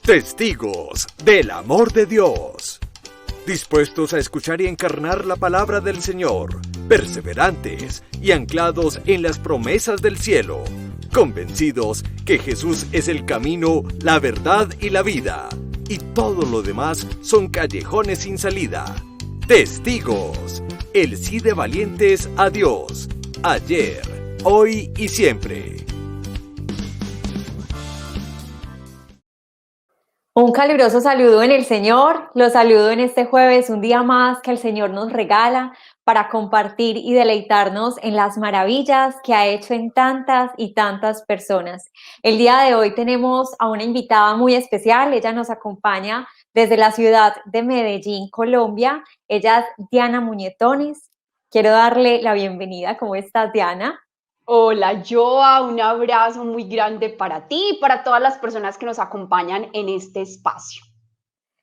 Testigos del amor de Dios. Dispuestos a escuchar y encarnar la palabra del Señor, perseverantes y anclados en las promesas del cielo, convencidos que Jesús es el camino, la verdad y la vida, y todo lo demás son callejones sin salida. Testigos, el sí de valientes a Dios, ayer, hoy y siempre. Un caluroso saludo en el Señor, los saludo en este jueves, un día más que el Señor nos regala para compartir y deleitarnos en las maravillas que ha hecho en tantas y tantas personas. El día de hoy tenemos a una invitada muy especial, ella nos acompaña desde la ciudad de Medellín, Colombia, ella es Diana Muñetones. Quiero darle la bienvenida. ¿Cómo estás, Diana? Hola, Joa, un abrazo muy grande para ti y para todas las personas que nos acompañan en este espacio.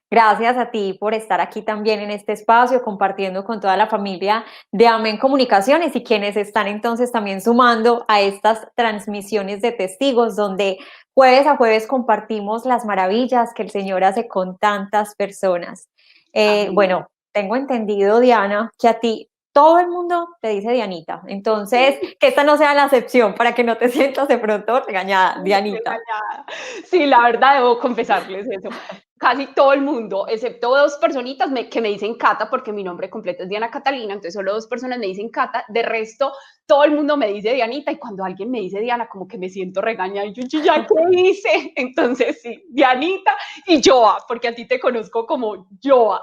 Gracias a ti por estar aquí también en este espacio, compartiendo con toda la familia de Amén Comunicaciones y quienes están entonces también sumando a estas transmisiones de testigos, donde jueves a jueves compartimos las maravillas que el Señor hace con tantas personas. Amén. Bueno, tengo entendido, Diana, que a ti todo el mundo te dice Dianita, entonces que esta no sea la excepción para que no te sientas de pronto regañada, Dianita. Regañada. Sí, la verdad debo confesarles eso. Casi todo el mundo, excepto dos personitas que me dicen Cata, porque mi nombre completo es Diana Catalina, entonces solo dos personas me dicen Cata, de resto todo el mundo me dice Dianita, y cuando alguien me dice Diana, como que me siento regañada, y yo ya qué hice, entonces sí, Dianita y Joa, porque a ti te conozco como Joa.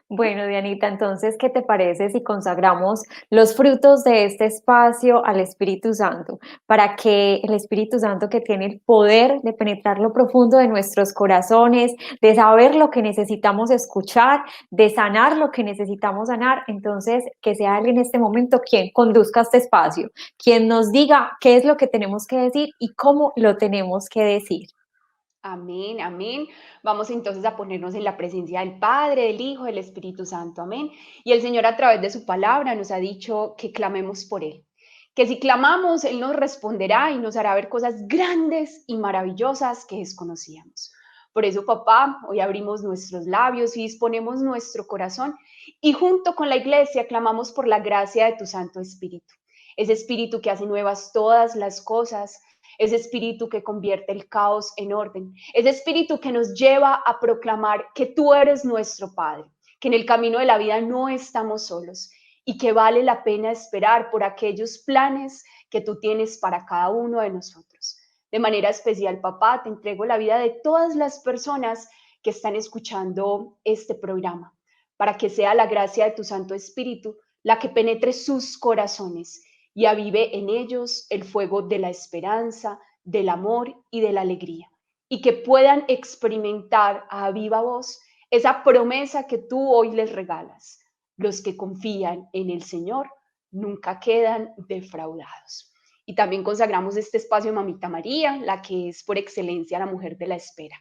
Bueno, Dianita, entonces, ¿qué te parece si consagramos los frutos de este espacio al Espíritu Santo? Para que el Espíritu Santo, que tiene el poder de penetrar lo profundo de nuestros corazones, de saber lo que necesitamos escuchar, de sanar lo que necesitamos sanar, entonces que sea Él en este momento quien conduzca este espacio, quien nos diga qué es lo que tenemos que decir y cómo lo tenemos que decir. Amén, amén. Vamos entonces a ponernos en la presencia del Padre, del Hijo, del Espíritu Santo. Amén. Y el Señor a través de su palabra nos ha dicho que clamemos por Él. Que si clamamos, Él nos responderá y nos hará ver cosas grandes y maravillosas que desconocíamos. Por eso, papá, hoy abrimos nuestros labios y disponemos nuestro corazón y junto con la iglesia clamamos por la gracia de tu Santo Espíritu. Ese Espíritu que hace nuevas todas las cosas, ese espíritu que convierte el caos en orden, ese espíritu que nos lleva a proclamar que tú eres nuestro Padre, que en el camino de la vida no estamos solos y que vale la pena esperar por aquellos planes que tú tienes para cada uno de nosotros. De manera especial, papá, te entrego la vida de todas las personas que están escuchando este programa, para que sea la gracia de tu Santo Espíritu la que penetre sus corazones y avive en ellos el fuego de la esperanza, del amor y de la alegría, y que puedan experimentar a viva voz esa promesa que tú hoy les regalas. Los que confían en el Señor nunca quedan defraudados. Y también consagramos este espacio a Mamita María, la que es por excelencia la mujer de la espera.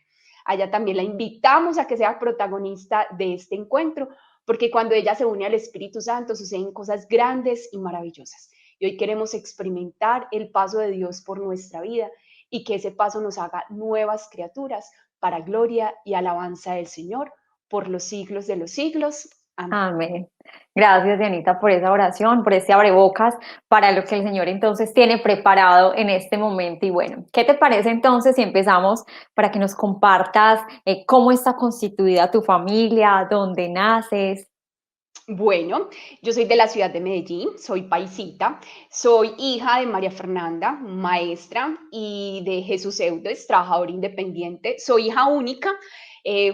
Allá también la invitamos a que sea protagonista de este encuentro, porque cuando ella se une al Espíritu Santo suceden cosas grandes y maravillosas. Y hoy queremos experimentar el paso de Dios por nuestra vida y que ese paso nos haga nuevas criaturas para gloria y alabanza del Señor por los siglos de los siglos. Amén. Amén. Gracias, Dianita, por esa oración, por este abrebocas para lo que el Señor entonces tiene preparado en este momento. Y bueno, ¿qué te parece entonces si empezamos para que nos compartas cómo está constituida tu familia, dónde naces? Bueno, yo soy de la ciudad de Medellín, soy paisita, soy hija de María Fernanda, maestra, y de Jesús Eudes, trabajador independiente. Soy hija única,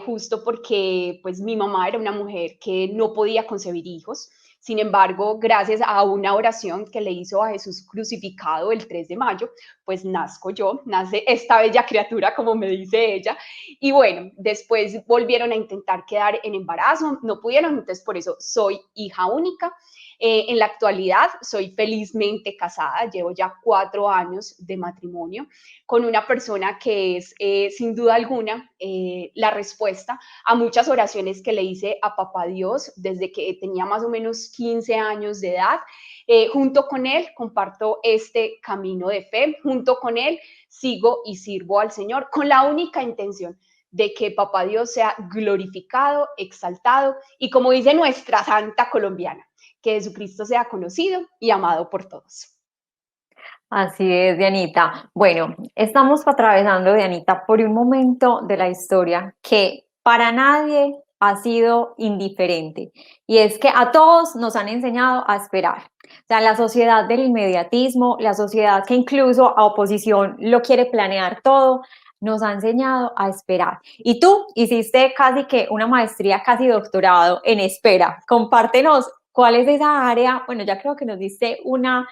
justo porque pues mi mamá era una mujer que no podía concebir hijos. Sin embargo, gracias a una oración que le hizo a Jesús crucificado el 3 de mayo, pues nazco yo, nace esta bella criatura, como me dice ella, y bueno, después volvieron a intentar quedar en embarazo, no pudieron, entonces por eso soy hija única. En la actualidad soy felizmente casada, llevo ya 4 años de matrimonio con una persona que es, sin duda alguna, la respuesta a muchas oraciones que le hice a Papá Dios desde que tenía más o menos 15 años de edad. Junto con él comparto este camino de fe, junto con él sigo y sirvo al Señor con la única intención de que Papá Dios sea glorificado, exaltado y, como dice nuestra santa colombiana, que Jesucristo sea conocido y amado por todos. Así es, Dianita. Bueno, estamos atravesando, Dianita, por un momento de la historia que para nadie ha sido indiferente. Y es que a todos nos han enseñado a esperar. O sea, la sociedad del inmediatismo, la sociedad que incluso a oposición lo quiere planear todo, nos ha enseñado a esperar. Y tú hiciste casi que una maestría, casi doctorado en espera. Compártenos cuál es esa área. Bueno, ya creo que nos diste una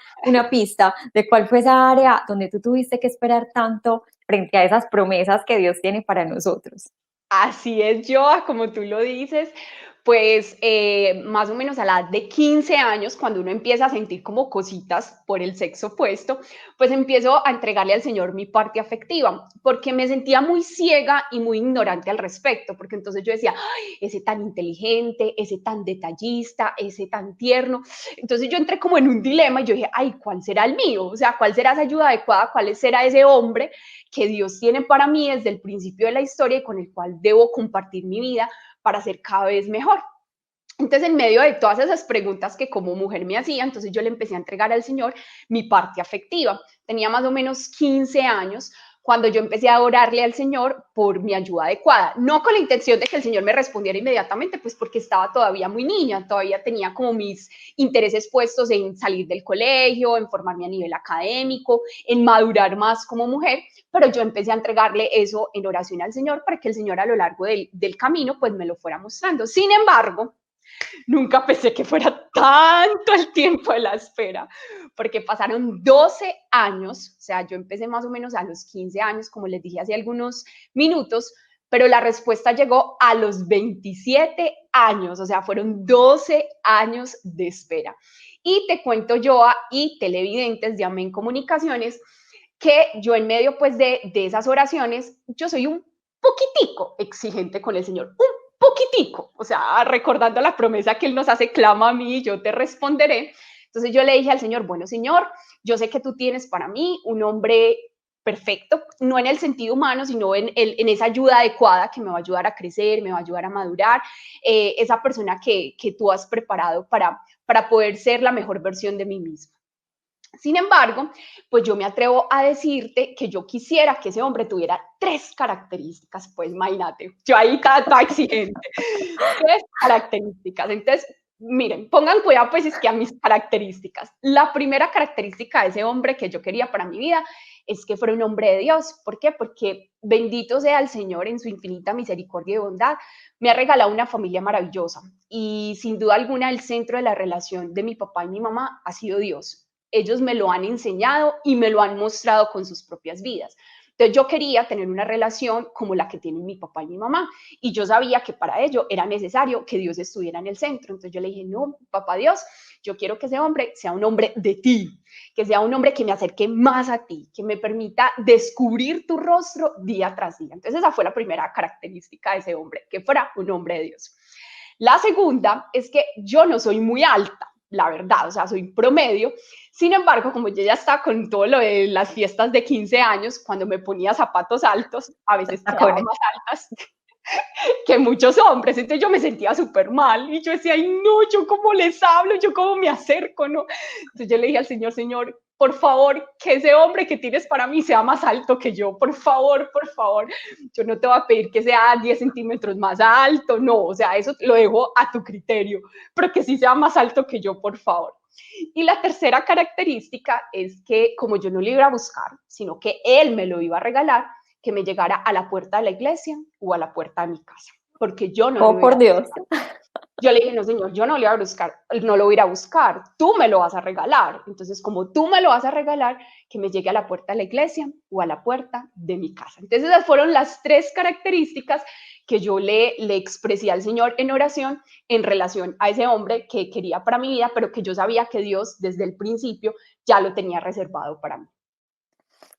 pista de cuál fue esa área donde tú tuviste que esperar tanto frente a esas promesas que Dios tiene para nosotros. Así es, Joa, como tú lo dices, pues más o menos a la edad de 15 años, cuando uno empieza a sentir como cositas por el sexo opuesto, pues empiezo a entregarle al Señor mi parte afectiva, porque me sentía muy ciega y muy ignorante al respecto, porque entonces yo decía, ay, ese tan inteligente, ese tan detallista, ese tan tierno. Entonces yo entré como en un dilema y yo dije, ay, ¿cuál será el mío? O sea, ¿cuál será esa ayuda adecuada? ¿Cuál será ese hombre que Dios tiene para mí desde el principio de la historia y con el cual debo compartir mi vida para ser cada vez mejor? Entonces, en medio de todas esas preguntas que como mujer me hacía, entonces yo le empecé a entregar al Señor mi parte afectiva. Tenía más o menos 15 años cuando yo empecé a orarle al Señor por mi ayuda adecuada, no con la intención de que el Señor me respondiera inmediatamente, pues porque estaba todavía muy niña, todavía tenía como mis intereses puestos en salir del colegio, en formarme a nivel académico, en madurar más como mujer, pero yo empecé a entregarle eso en oración al Señor para que el Señor a lo largo del camino pues me lo fuera mostrando. Sin embargo, nunca pensé que fuera tanto el tiempo de la espera, porque pasaron 12 años, o sea, yo empecé más o menos a los 15 años, como les dije hace algunos minutos, pero la respuesta llegó a los 27 años, o sea, fueron 12 años de espera. Y te cuento, Joa, y televidentes de Amén Comunicaciones, que yo en medio pues de esas oraciones, yo soy un poquitico exigente con el Señor, un poquitico, o sea, recordando la promesa que Él nos hace, clama a mí, yo te responderé. Entonces yo le dije al Señor, bueno, Señor, yo sé que tú tienes para mí un hombre perfecto, no en el sentido humano, sino en esa ayuda adecuada que me va a ayudar a crecer, me va a ayudar a madurar, esa persona que tú has preparado para poder ser la mejor versión de mí misma. Sin embargo, pues yo me atrevo a decirte que yo quisiera que ese hombre tuviera 3 características, pues imagínate, yo ahí toda exigente, 3 características. Entonces, miren, pongan cuidado pues es que a mis características. La primera característica de ese hombre que yo quería para mi vida es que fuera un hombre de Dios. ¿Por qué? Porque bendito sea el Señor en su infinita misericordia y bondad, me ha regalado una familia maravillosa y sin duda alguna el centro de la relación de mi papá y mi mamá ha sido Dios. Ellos me lo han enseñado y me lo han mostrado con sus propias vidas. Entonces yo quería tener una relación como la que tienen mi papá y mi mamá y yo sabía que para ello era necesario que Dios estuviera en el centro. Entonces yo le dije, no, papá Dios, yo quiero que ese hombre sea un hombre de ti, que sea un hombre que me acerque más a ti, que me permita descubrir tu rostro día tras día. Entonces esa fue la primera característica de ese hombre, que fuera un hombre de Dios. La segunda es que yo no soy muy alta, la verdad, o sea, soy promedio. Sin embargo, como yo ya estaba con todo lo de las fiestas de 15 años, cuando me ponía zapatos altos, a veces quedaba más altas que muchos hombres, entonces yo me sentía súper mal y yo decía, ay no, yo cómo les hablo, yo cómo me acerco, ¿no? Entonces yo le dije al Señor, Señor, por favor, que ese hombre que tienes para mí sea más alto que yo, por favor, yo no te voy a pedir que sea 10 centímetros más alto, no, o sea, eso lo dejo a tu criterio, pero que sí sea más alto que yo, por favor. Y la tercera característica es que como yo no lo iba a buscar, sino que él me lo iba a regalar, que me llegara a la puerta de la iglesia o a la puerta de mi casa, porque yo no lo iba por a Dios. buscar. Yo le dije, no, señor, yo no le voy a buscar, no lo voy a ir a buscar, tú me lo vas a regalar. Entonces, como tú me lo vas a regalar, que me llegue a la puerta de la iglesia o a la puerta de mi casa. Entonces, esas fueron las tres características que yo le expresé al Señor en oración en relación a ese hombre que quería para mi vida, pero que yo sabía que Dios desde el principio ya lo tenía reservado para mí.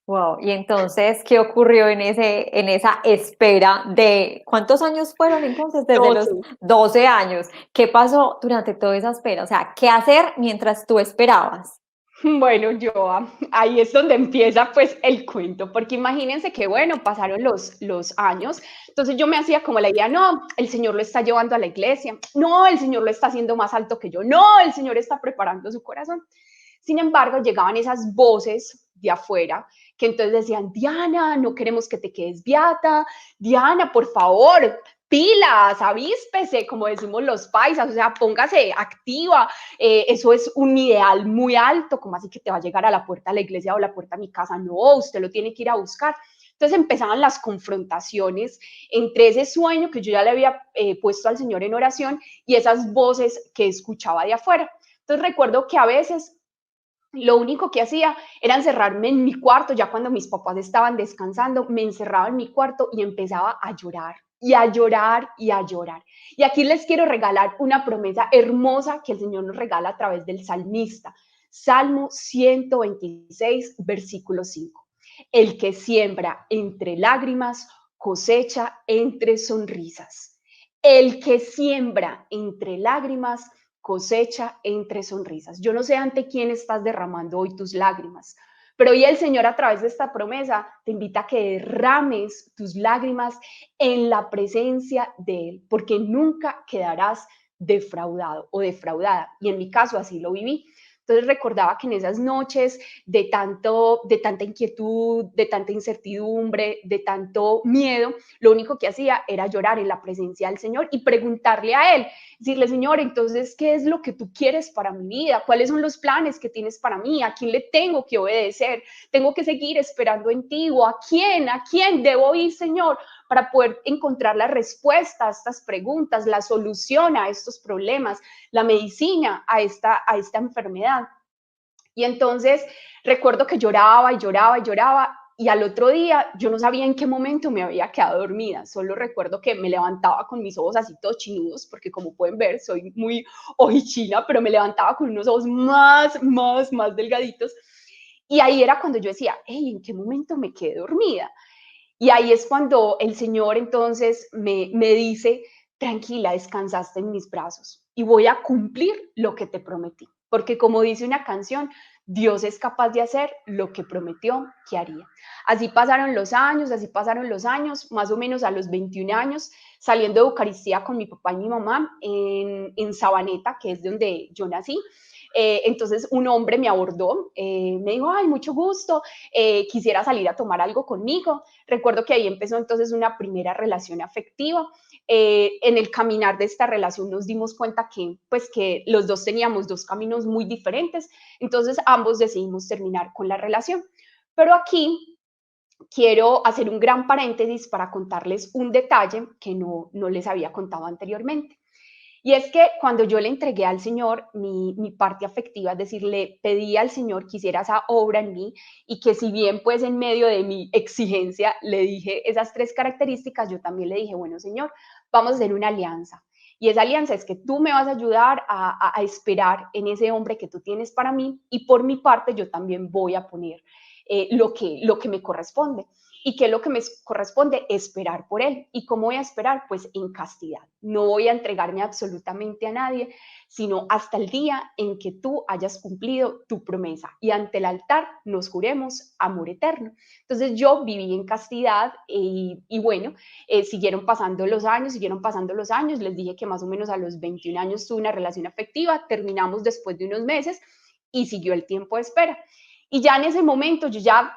Wow, y entonces, ¿qué ocurrió en esa espera de cuántos años fueron entonces? Desde los 12. 12 años. ¿Qué pasó durante toda esa espera? O sea, ¿qué hacer mientras tú esperabas? Bueno, ahí es donde empieza pues el cuento, porque imagínense que bueno, pasaron los años, entonces yo me hacía como la idea, no, el Señor lo está llevando a la iglesia, no, el Señor lo está haciendo más alto que yo, no, el Señor está preparando su corazón. Sin embargo, llegaban esas voces de afuera que entonces decían, Diana, no queremos que te quedes beata, Diana, por favor, pilas, avíspese, como decimos los paisas, o sea, póngase activa, eso es un ideal muy alto, como así que te va a llegar a la puerta de la iglesia o la puerta de mi casa, no, usted lo tiene que ir a buscar. Entonces empezaban las confrontaciones entre ese sueño que yo ya le había puesto al Señor en oración y esas voces que escuchaba de afuera. Entonces recuerdo que a veces lo único que hacía era encerrarme en mi cuarto, ya cuando mis papás estaban descansando, me encerraba en mi cuarto y empezaba a llorar y a llorar y a llorar. Y aquí les quiero regalar una promesa hermosa que el Señor nos regala a través del salmista. Salmo 126, versículo 5. El que siembra entre lágrimas, cosecha entre sonrisas. El que siembra entre lágrimas, cosecha entre sonrisas. Yo no sé ante quién estás derramando hoy tus lágrimas, pero hoy el Señor a través de esta promesa te invita a que derrames tus lágrimas en la presencia de Él, porque nunca quedarás defraudado o defraudada. Y en mi caso así lo viví. Entonces recordaba que en esas noches de tanta inquietud, de tanta incertidumbre, de tanto miedo, lo único que hacía era llorar en la presencia del Señor y preguntarle a Él, decirle, Señor, entonces, ¿qué es lo que tú quieres para mi vida? ¿Cuáles son los planes que tienes para mí? ¿A quién le tengo que obedecer? ¿Tengo que seguir esperando en ti? ¿O a quién debo ir, Señor, para poder encontrar la respuesta a estas preguntas, la solución a estos problemas, la medicina a esta enfermedad? Y entonces recuerdo que lloraba y lloraba y lloraba y al otro día yo no sabía en qué momento me había quedado dormida, solo recuerdo que me levantaba con mis ojos así todos chinudos, porque como pueden ver soy muy ojichina, pero me levantaba con unos ojos más delgaditos y ahí era cuando yo decía, hey, ¿en qué momento me quedé dormida? Y ahí es cuando el Señor entonces me dice, tranquila, descansaste en mis brazos y voy a cumplir lo que te prometí. Porque como dice una canción, Dios es capaz de hacer lo que prometió que haría. Así pasaron los años, más o menos a los 21 años, saliendo de Eucaristía con mi papá y mi mamá en Sabaneta, que es de donde yo nací. Entonces un hombre me abordó, me dijo, ay, mucho gusto, quisiera salir a tomar algo conmigo. Recuerdo que ahí empezó entonces una primera relación afectiva. En el caminar de esta relación nos dimos cuenta que, pues, que los dos teníamos dos caminos muy diferentes, entonces ambos decidimos terminar con la relación. Pero aquí quiero hacer un gran paréntesis para contarles un detalle que no les había contado anteriormente. Y es que cuando yo le entregué al Señor mi parte afectiva, es decir, le pedí al Señor que hiciera esa obra en mí y que si bien pues en medio de mi exigencia le dije esas tres características, yo también le dije, bueno Señor, vamos a hacer una alianza. Y esa alianza es que tú me vas a ayudar a esperar en ese hombre que tú tienes para mí y por mi parte yo también voy a poner lo que me corresponde. ¿Y qué es lo que me corresponde? Esperar por Él. ¿Y cómo voy a esperar? Pues en castidad. No voy a entregarme absolutamente a nadie, sino hasta el día en que tú hayas cumplido tu promesa. Y ante el altar nos juremos amor eterno. Entonces yo viví en castidad y bueno, siguieron pasando los años. Les dije que más o menos a los 21 años tuve una relación afectiva. Terminamos después de unos meses y siguió el tiempo de espera. Y ya en ese momento yo ya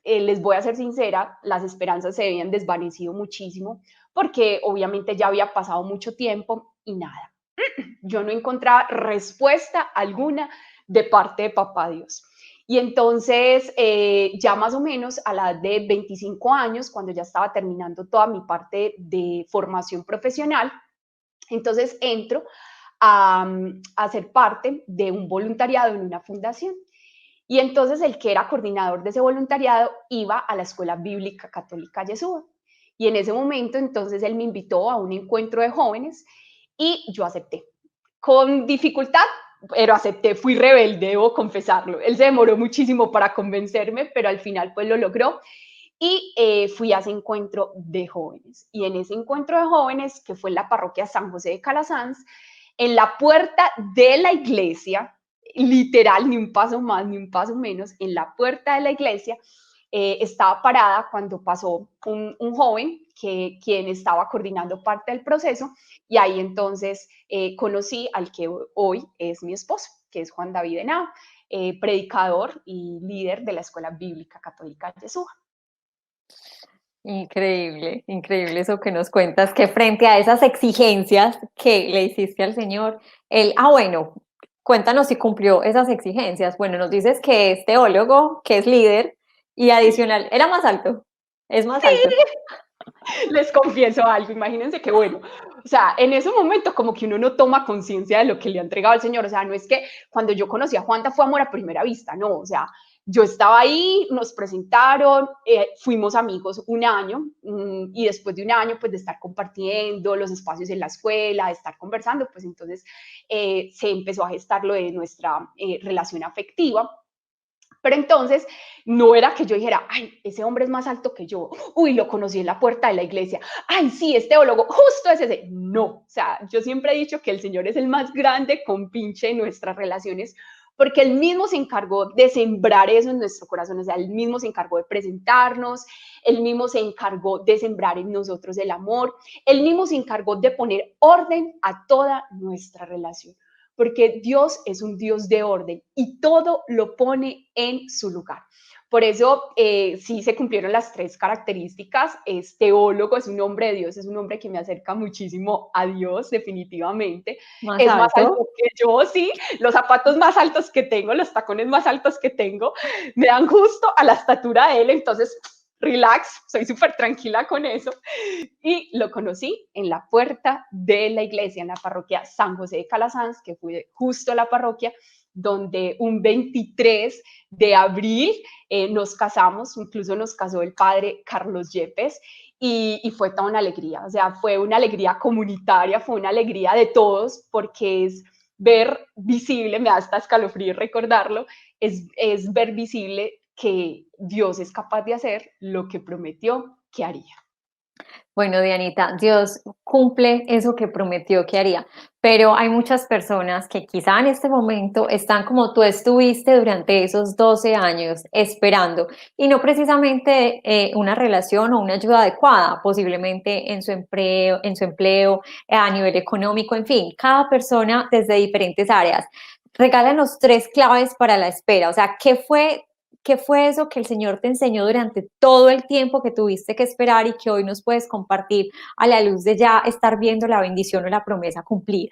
les voy a ser sincera, las esperanzas se habían desvanecido muchísimo porque obviamente ya había pasado mucho tiempo y nada. Yo no encontraba respuesta alguna de parte de Papá Dios. Y entonces, ya más o menos a la edad de 25 años, cuando ya estaba terminando toda mi parte de formación profesional, Entonces entro a ser parte de un voluntariado en una fundación. Y entonces el que era coordinador de ese voluntariado iba a la Escuela Bíblica Católica Yeshua. Y en ese momento entonces él me invitó a un encuentro de jóvenes y yo acepté. Con dificultad, pero acepté, fui rebelde, debo confesarlo. Él se demoró muchísimo para convencerme, pero al final pues lo logró. Y fui a ese encuentro de jóvenes. Y en ese encuentro de jóvenes, que fue en la parroquia San José de Calasanz, en la puerta de la iglesia, literal, ni un paso más, ni un paso menos, en la puerta de la iglesia, estaba parada cuando pasó un joven quien estaba coordinando parte del proceso, y ahí entonces conocí al que hoy es mi esposo, que es Juan David Henao, predicador y líder de la Escuela Bíblica Católica de Yeshua. Increíble, increíble eso que nos cuentas, que frente a esas exigencias que le hiciste al Señor, él, bueno, cuéntanos si cumplió esas exigencias. Bueno, nos dices que es teólogo, que es líder y adicional, era más alto, es más alto. Les confieso algo, imagínense que bueno, o sea, en ese momento como que uno no toma conciencia de lo que le ha entregado el Señor, o sea, no es que cuando yo conocí a Juanda fue amor a primera vista, no, o sea, yo estaba ahí, nos presentaron, fuimos amigos un año y después de un año pues de estar compartiendo los espacios en la escuela, de estar conversando, pues entonces se empezó a gestar lo de nuestra relación afectiva. Pero entonces no era que yo dijera, ay, ese hombre es más alto que yo, uy, lo conocí en la puerta de la iglesia, ay, sí, es teólogo, justo es ese. No, o sea, yo siempre he dicho que el Señor es el más grande compinche en nuestras relaciones, porque Él mismo se encargó de sembrar eso en nuestro corazón, o sea, Él mismo se encargó de presentarnos, Él mismo se encargó de sembrar en nosotros el amor, Él mismo se encargó de poner orden a toda nuestra relación, porque Dios es un Dios de orden y todo lo pone en su lugar. Por eso sí se cumplieron las tres características. Es teólogo, es un hombre de Dios, es un hombre que me acerca muchísimo a Dios, definitivamente. Más Es más alto. alto que yo, sí. Los zapatos más altos que tengo, los tacones más altos que tengo, me dan justo a la estatura de él. Entonces, relax, soy súper tranquila con eso. Y lo conocí en la puerta de la iglesia, en la parroquia San José de Calasanz, que fue justo la parroquia donde un 23 de abril nos casamos, incluso nos casó el padre Carlos Yepes, y fue toda una alegría, o sea, fue una alegría comunitaria, fue una alegría de todos, porque es ver visible, me da hasta escalofrío recordarlo, es ver visible que Dios es capaz de hacer lo que prometió que haría. Bueno, Dianita, Dios cumple eso que prometió que haría, pero hay muchas personas que quizá en este momento están como tú estuviste durante esos 12 años esperando y no precisamente una relación o una ayuda adecuada, posiblemente en su empleo, a nivel económico, en fin, cada persona desde diferentes áreas. Regálanos tres claves para la espera, o sea, ¿qué fue eso que el Señor te enseñó durante todo el tiempo que tuviste que esperar y que hoy nos puedes compartir a la luz de ya estar viendo la bendición o la promesa cumplida?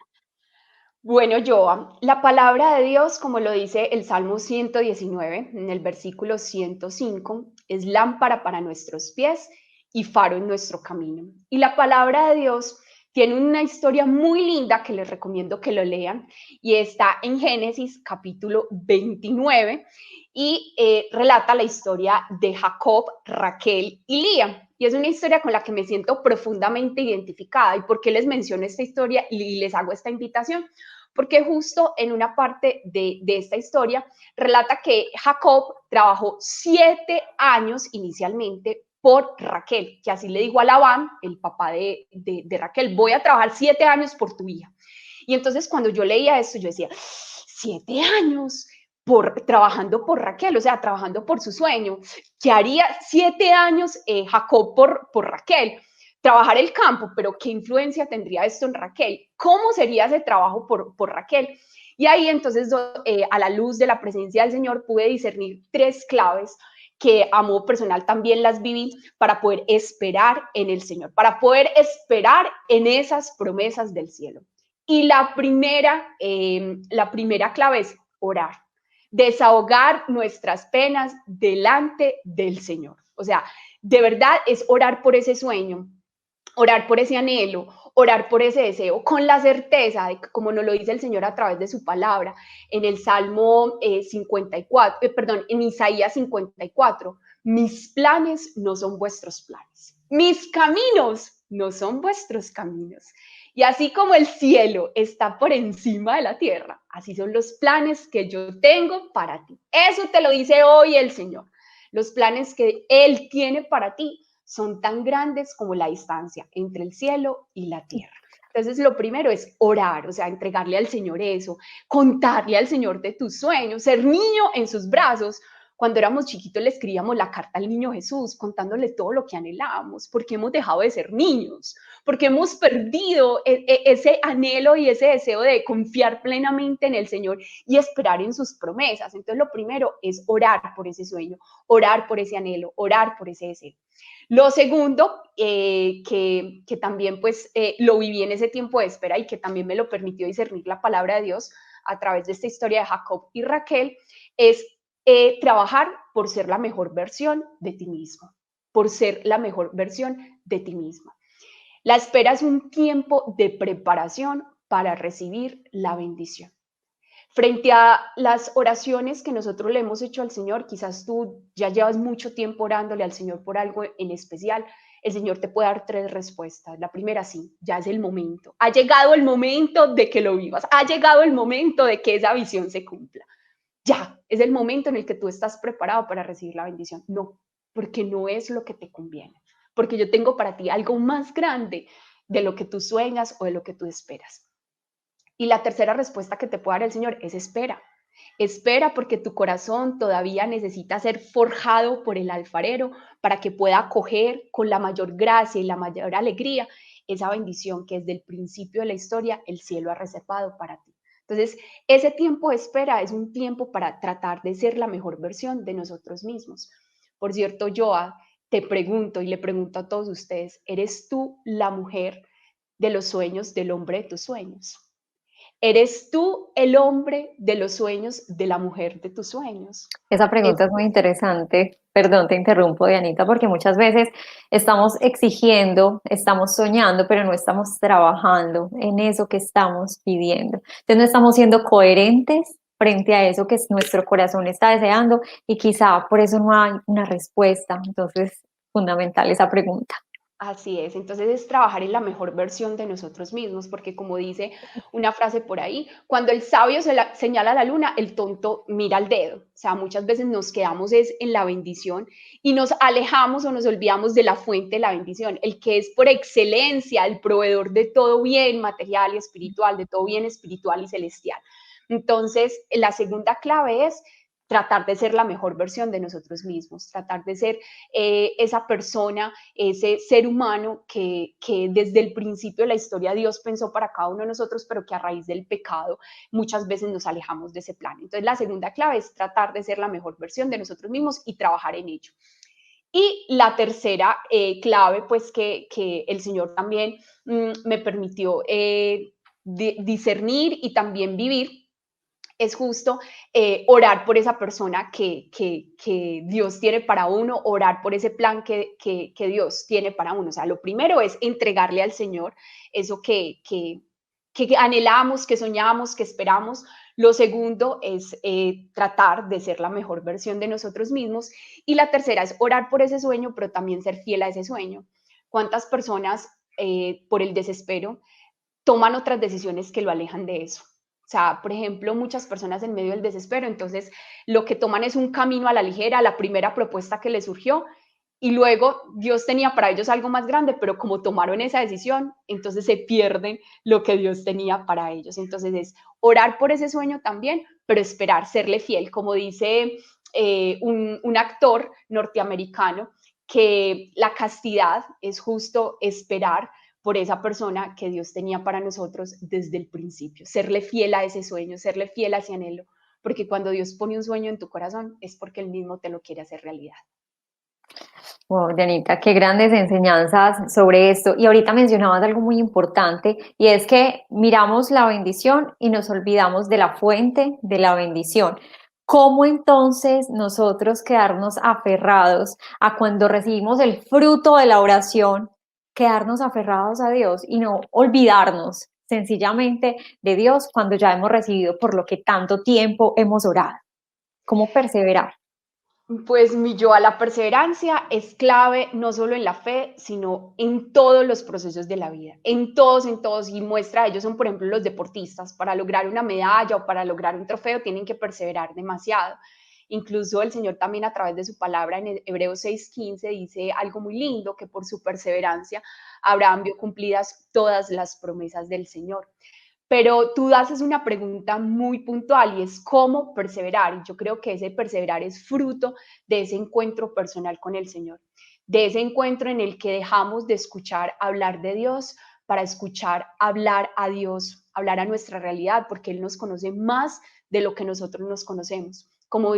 Bueno, Joa, la palabra de Dios, como lo dice el Salmo 119, en el versículo 105, es lámpara para nuestros pies y faro en nuestro camino. Y la palabra de Dios tiene una historia muy linda que les recomiendo que lo lean, y está en Génesis capítulo 29 y relata la historia de Jacob, Raquel y Lía. Y es una historia con la que me siento profundamente identificada. ¿Y por qué les menciono esta historia y les hago esta invitación? Porque justo en una parte de esta historia relata que Jacob trabajó 7 años inicialmente por Raquel, que así le dijo a Labán, el papá de Raquel, voy a trabajar 7 años por tu hija. Y entonces cuando yo leía esto, yo decía, 7 años trabajando por Raquel, o sea, trabajando por su sueño. ¿Qué haría 7 años Jacob por Raquel? Trabajar el campo, pero ¿qué influencia tendría esto en Raquel? ¿Cómo sería ese trabajo por Raquel? Y ahí entonces, a la luz de la presencia del Señor, pude discernir 3 claves que a modo personal también las viví para poder esperar en el Señor, para poder esperar en esas promesas del cielo. Y la primera clave es orar, desahogar nuestras penas delante del Señor. O sea, de verdad es orar por ese sueño, orar por ese anhelo, orar por ese deseo con la certeza de que, como nos lo dice el Señor a través de su palabra, en el Salmo 54, perdón, en Isaías 54, mis planes no son vuestros planes, mis caminos no son vuestros caminos. Y así como el cielo está por encima de la tierra, así son los planes que yo tengo para ti. Eso te lo dice hoy el Señor. Los planes que Él tiene para ti son tan grandes como la distancia entre el cielo y la tierra. Entonces, lo primero es orar, o sea, entregarle al Señor eso, contarle al Señor de tus sueños, ser niño en sus brazos. Cuando éramos chiquitos le escribíamos la carta al niño Jesús, contándole todo lo que anhelábamos, porque hemos dejado de ser niños, porque hemos perdido ese anhelo y ese deseo de confiar plenamente en el Señor y esperar en sus promesas. Entonces, lo primero es orar por ese sueño, orar por ese anhelo, orar por ese deseo. Lo segundo, que también pues lo viví en ese tiempo de espera y que también me lo permitió discernir la palabra de Dios a través de esta historia de Jacob y Raquel, es trabajar por ser la mejor versión de ti mismo, por ser la mejor versión de ti misma. La espera es un tiempo de preparación para recibir la bendición. Frente a las oraciones que nosotros le hemos hecho al Señor, quizás tú ya llevas mucho tiempo orándole al Señor por algo en especial, el Señor te puede dar 3 respuestas. La primera, sí, ya es el momento. Ha llegado el momento de que lo vivas. Ha llegado el momento de que esa visión se cumpla. Ya, es el momento en el que tú estás preparado para recibir la bendición. No, porque no es lo que te conviene. Porque yo tengo para ti algo más grande de lo que tú sueñas o de lo que tú esperas. Y la tercera respuesta que te puede dar el Señor es espera. Espera porque tu corazón todavía necesita ser forjado por el alfarero para que pueda acoger con la mayor gracia y la mayor alegría esa bendición que desde el principio de la historia el cielo ha reservado para ti. Entonces, ese tiempo de espera es un tiempo para tratar de ser la mejor versión de nosotros mismos. Por cierto, Joa, te pregunto y le pregunto a todos ustedes, ¿eres tú la mujer de los sueños del hombre de tus sueños? ¿Eres tú el hombre de los sueños de la mujer de tus sueños? Esa Es, pregunta es muy interesante. Perdón, te interrumpo, Dianita, porque muchas veces estamos exigiendo, estamos soñando, pero no estamos trabajando en eso que estamos pidiendo. Entonces no estamos siendo coherentes frente a eso que nuestro corazón está deseando y quizá por eso no hay una respuesta. Entonces, fundamental esa pregunta. Así es, entonces es trabajar en la mejor versión de nosotros mismos, porque como dice una frase por ahí, cuando el sabio señala la luna, el tonto mira al dedo. O sea, muchas veces nos quedamos en la bendición y nos alejamos o nos olvidamos de la fuente de la bendición, el que es por excelencia el proveedor de todo bien material y espiritual, de todo bien espiritual y celestial. Entonces, la segunda clave es tratar de ser la mejor versión de nosotros mismos, tratar de ser esa persona, ese ser humano que desde el principio de la historia Dios pensó para cada uno de nosotros, pero que a raíz del pecado muchas veces nos alejamos de ese plan. Entonces la segunda clave es tratar de ser la mejor versión de nosotros mismos y trabajar en ello. Y la tercera clave, pues que el Señor también me permitió discernir y también vivir, es justo orar por esa persona que Dios tiene para uno, orar por ese plan que Dios tiene para uno. O sea, lo primero es entregarle al Señor eso que anhelamos, que soñamos, que esperamos. Lo segundo es tratar de ser la mejor versión de nosotros mismos. Y la tercera es orar por ese sueño, pero también ser fiel a ese sueño. ¿Cuántas personas por el desespero toman otras decisiones que lo alejan de eso? O sea, por ejemplo, muchas personas en medio del desespero, entonces lo que toman es un camino a la ligera, la primera propuesta que les surgió, y luego Dios tenía para ellos algo más grande, pero como tomaron esa decisión, entonces se pierden lo que Dios tenía para ellos. Entonces es orar por ese sueño también, pero esperar, serle fiel, como dice un actor norteamericano, que la castidad es justo esperar por esa persona que Dios tenía para nosotros desde el principio, serle fiel a ese sueño, serle fiel a ese anhelo, porque cuando Dios pone un sueño en tu corazón es porque Él mismo te lo quiere hacer realidad. Wow, Dianita, qué grandes enseñanzas sobre esto. Y ahorita mencionabas algo muy importante y es que miramos la bendición y nos olvidamos de la fuente de la bendición. ¿Cómo entonces nosotros quedarnos aferrados a cuando recibimos el fruto de la oración, quedarnos aferrados a Dios y no olvidarnos sencillamente de Dios cuando ya hemos recibido por lo que tanto tiempo hemos orado? ¿Cómo perseverar? Pues mi yo a la perseverancia es clave no solo en la fe, sino en todos los procesos de la vida, en todos, y muestra de ellos son, por ejemplo, los deportistas. Para lograr una medalla o para lograr un trofeo tienen que perseverar demasiado. Incluso el Señor también a través de su palabra en Hebreos 6:15 dice algo muy lindo, que por su perseverancia Abraham vio cumplidas todas las promesas del Señor. Pero tú haces una pregunta muy puntual y es cómo perseverar. Y yo creo que ese perseverar es fruto de ese encuentro personal con el Señor, de ese encuentro en el que dejamos de escuchar hablar de Dios para escuchar hablar a Dios, hablar a nuestra realidad, porque Él nos conoce más de lo que nosotros nos conocemos. Como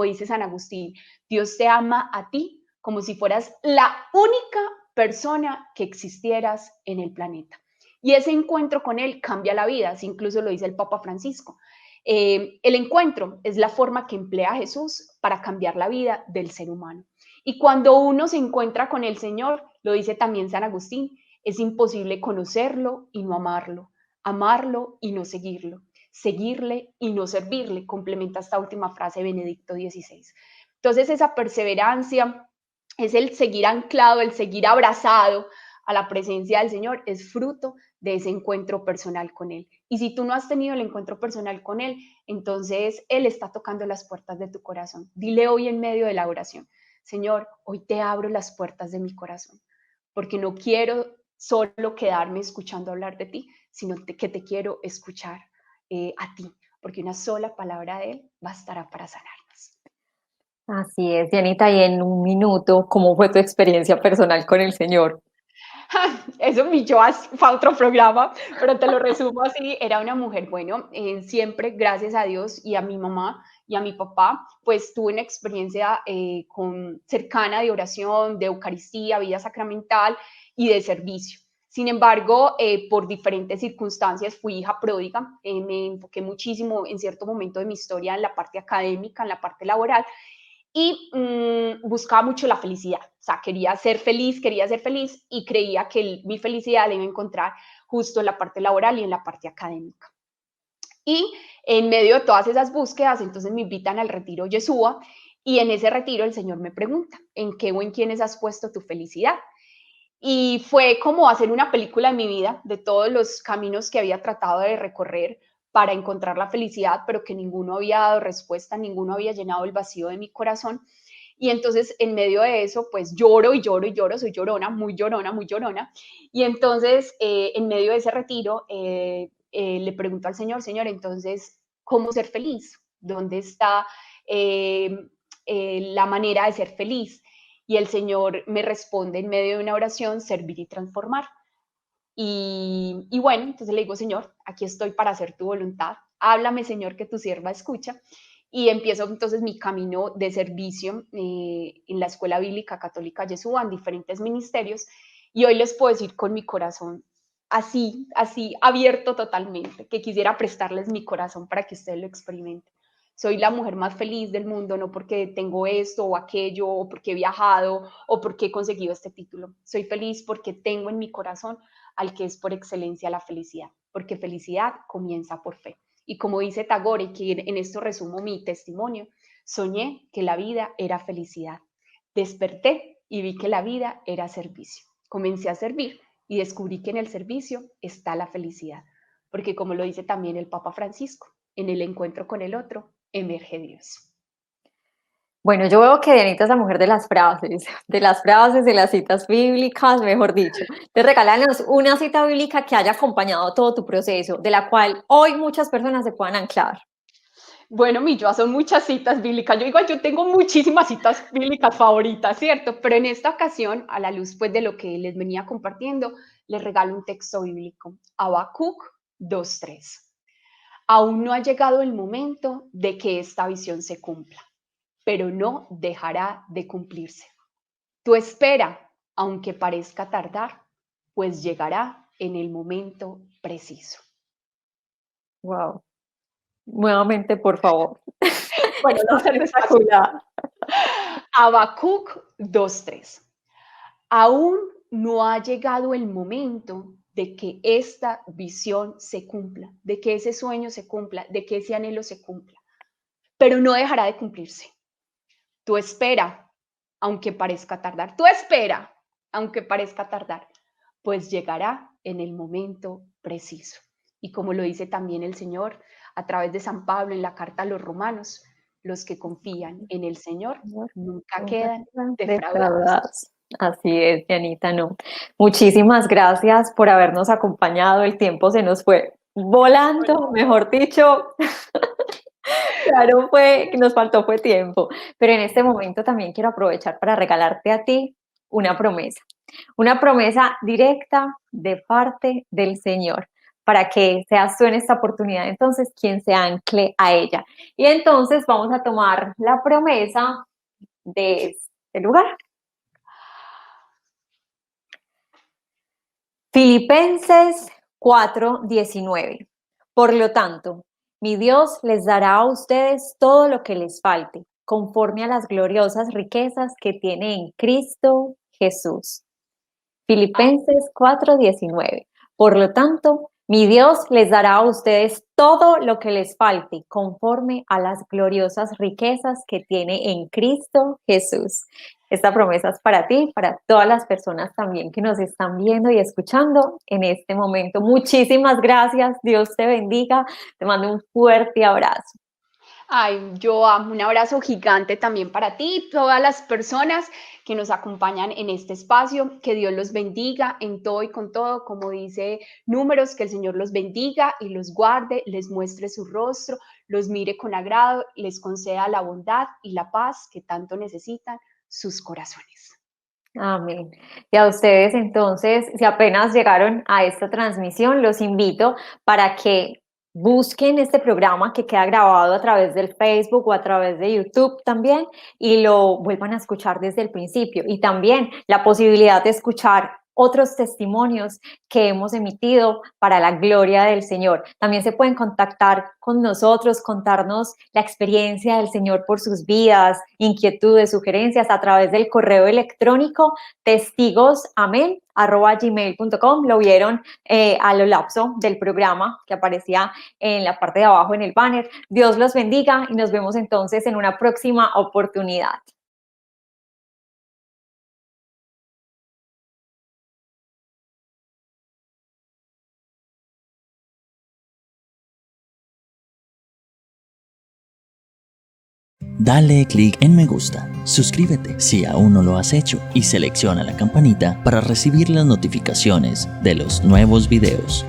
dice San Agustín, Dios te ama a ti como si fueras la única persona que existieras en el planeta. Y ese encuentro con Él cambia la vida, así incluso lo dice el Papa Francisco. El encuentro es la forma que emplea Jesús para cambiar la vida del ser humano. Y cuando uno se encuentra con el Señor, lo dice también San Agustín, es imposible conocerlo y no amarlo, amarlo y no seguirlo, seguirle y no servirle, complementa esta última frase Benedicto XVI. Entonces esa perseverancia es el seguir anclado, el seguir abrazado a la presencia del Señor, es fruto de ese encuentro personal con Él. Y si tú no has tenido el encuentro personal con Él, entonces Él está tocando las puertas de tu corazón. Dile hoy en medio de la oración, Señor, hoy te abro las puertas de mi corazón, porque no quiero solo quedarme escuchando hablar de ti, sino que te quiero escuchar a ti, porque una sola palabra de Él bastará para sanarnos. Así es, Dianita, y en un minuto, ¿cómo fue tu experiencia personal con el Señor? Eso mi yo fue otro programa, pero te lo resumo así, era una mujer, bueno, siempre gracias a Dios y a mi mamá y a mi papá, pues tuve una experiencia cercana de oración, de Eucaristía, vida sacramental y de servicio. Sin embargo, por diferentes circunstancias fui hija pródiga, me enfoqué muchísimo en cierto momento de mi historia en la parte académica, en la parte laboral, y buscaba mucho la felicidad. O sea, quería ser feliz y creía que mi felicidad la iba a encontrar justo en la parte laboral y en la parte académica. Y en medio de todas esas búsquedas, entonces me invitan al retiro Yeshua y en ese retiro el Señor me pregunta, ¿en qué o en quiénes has puesto tu felicidad? Y fue como hacer una película en mi vida de todos los caminos que había tratado de recorrer para encontrar la felicidad, pero que ninguno había dado respuesta, ninguno había llenado el vacío de mi corazón. Y entonces en medio de eso, pues lloro y lloro y lloro, soy llorona, muy llorona, muy llorona. Y entonces en medio de ese retiro le pregunto al Señor, Señor, entonces, ¿cómo ser feliz? ¿Dónde está la manera de ser feliz? Y el Señor me responde en medio de una oración, servir y transformar. Y bueno, entonces le digo, Señor, aquí estoy para hacer tu voluntad. Háblame, Señor, que tu sierva escucha. Y empiezo entonces mi camino de servicio en la Escuela Bíblica Católica Yeshua, en diferentes ministerios. Y hoy les puedo decir con mi corazón así, así, abierto totalmente, que quisiera prestarles mi corazón para que ustedes lo experimenten. Soy la mujer más feliz del mundo, no porque tengo esto o aquello, o porque he viajado, o porque he conseguido este título. Soy feliz porque tengo en mi corazón al que es por excelencia la felicidad, porque felicidad comienza por fe. Y como dice Tagore, que en esto resumo mi testimonio, soñé que la vida era felicidad. Desperté y vi que la vida era servicio. Comencé a servir y descubrí que en el servicio está la felicidad, porque como lo dice también el Papa Francisco, en el encuentro con el otro emerge Dios. Bueno, yo veo que Dianita es la mujer de las frases, de las citas bíblicas, mejor dicho. Te regálanos una cita bíblica que haya acompañado todo tu proceso, de la cual hoy muchas personas se puedan anclar. Bueno, mi yo son muchas citas bíblicas. Yo igual yo tengo muchísimas citas bíblicas favoritas, ¿cierto? Pero en esta ocasión, a la luz pues de lo que les venía compartiendo, les regalo un texto bíblico. Habacuc 2:3. Aún no ha llegado el momento de que esta visión se cumpla, pero no dejará de cumplirse. Tú espera, aunque parezca tardar, pues llegará en el momento preciso. Wow. Nuevamente, por favor. Bueno, Está lo voy a hacer despacio. espectacular. Habacuc 2:3. Aún no ha llegado el momento de que esta visión se cumpla, de que ese sueño se cumpla, de que ese anhelo se cumpla. Pero no dejará de cumplirse. Tú espera, aunque parezca tardar. Tú espera, aunque parezca tardar, pues llegará en el momento preciso. Y como lo dice también el Señor a través de San Pablo en la carta a los Romanos, los que confían en el Señor nunca quedan defraudados. Así es, Dianita, no. Muchísimas gracias por habernos acompañado. El tiempo se nos fue volando, mejor dicho. Claro, nos faltó tiempo. Pero en este momento también quiero aprovechar para regalarte a ti una promesa directa de parte del Señor, para que seas tú en esta oportunidad entonces quien se ancle a ella. Y entonces vamos a tomar la promesa de este lugar. Filipenses 4:19. Por lo tanto, mi Dios les dará a ustedes todo lo que les falte, conforme a las gloriosas riquezas que tiene en Cristo Jesús. Filipenses 4:19. Por lo tanto, mi Dios les dará a ustedes todo lo que les falte, conforme a las gloriosas riquezas que tiene en Cristo Jesús. Esta promesa es para ti, para todas las personas también que nos están viendo y escuchando en este momento. Muchísimas gracias. Dios te bendiga. Te mando un fuerte abrazo. Ay, yo amo, un abrazo gigante también para ti y todas las personas que nos acompañan en este espacio. Que Dios los bendiga en todo y con todo, como dice Números, que el Señor los bendiga y los guarde, les muestre su rostro, los mire con agrado, les conceda la bondad y la paz que tanto necesitan sus corazones. Amén. Y a ustedes entonces, si apenas llegaron a esta transmisión, los invito para que busquen este programa que queda grabado a través del Facebook o a través de YouTube también y lo vuelvan a escuchar desde el principio. Y también la posibilidad de escuchar otros testimonios que hemos emitido para la gloria del Señor. También se pueden contactar con nosotros, contarnos la experiencia del Señor por sus vidas, inquietudes, sugerencias a través del correo electrónico testigosamén@gmail.com. Lo vieron a lo lapso del programa que aparecía en la parte de abajo en el banner. Dios los bendiga y nos vemos entonces en una próxima oportunidad. Dale clic en me gusta, suscríbete si aún no lo has hecho y selecciona la campanita para recibir las notificaciones de los nuevos videos.